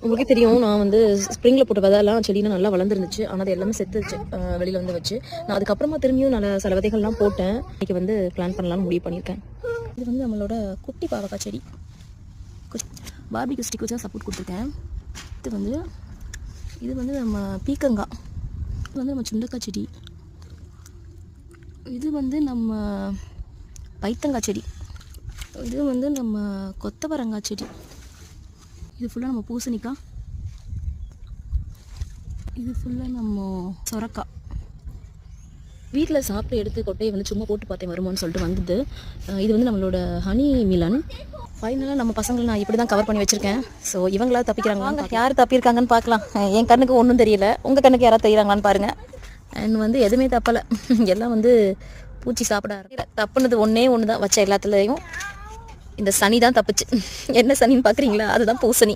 உங்களுக்கே தெரியும், நான் வந்து ஸ்ப்ரிங்கில் போட்ட விதையெல்லாம் செடியெலாம் நல்லா வளர்ந்துருந்துச்சு. ஆனால் அது எல்லாமே செத்துருச்சு வெளியில் வந்து வச்சு. நான் அதுக்கப்புறமா திரும்பியும் நல்ல சில விதைகள்லாம் போட்டேன். இன்றைக்கி வந்து பிளான் பண்ணலான்னு முடிவு பண்ணியிருக்கேன். இது வந்து நம்மளோட குட்டி பாவக்காய் செடி. பார்பிக்யூ ஸ்டிக் வச்சு தான் சப்போர்ட் கொடுத்துருக்கேன். இது வந்து நம்ம பீக்கங்காய். இது வந்து நம்ம சுண்டக்காய் செடி. இது வந்து நம்ம பைத்தங்காய் செடி. இது வந்து நம்ம கொத்தவரங்காய் செடி. இது ஃபுல்லாக நம்ம பூசணிக்காய். இது ஃபுல்லாக நம்ம சொரக்காய். வீட்டில் சாப்பிட்டு எடுத்து கொட்டையை வந்து சும்மா போட்டு பார்த்தேன் வருமானு சொல்லிட்டு வந்தது. இது வந்து நம்மளோட ஹனி மிலன். ஃபைனலாக நம்ம பசங்களை நான் இப்படி தான் கவர் பண்ணி வச்சுருக்கேன். ஸோ இவங்களாவது தப்பிக்கிறாங்க. வாங்க யார் தப்பியிருக்காங்கன்னு பார்க்கலாம். என் கண்ணுக்கு ஒன்றும் தெரியல, உங்கள் கண்ணுக்கு யாராவது தெரியுறாங்களான்னு பாருங்கள். அண்ட் வந்து எதுவுமே தப்பலை, எல்லாம் வந்து பூச்சி சாப்பிட தப்புனது ஒன்றே ஒன்று தான். வச்ச எல்லாத்துலேயும் இந்த சனி தான் தப்புச்சு. என்ன சனின்னு பார்க்குறீங்களா? அதுதான் பூசணி.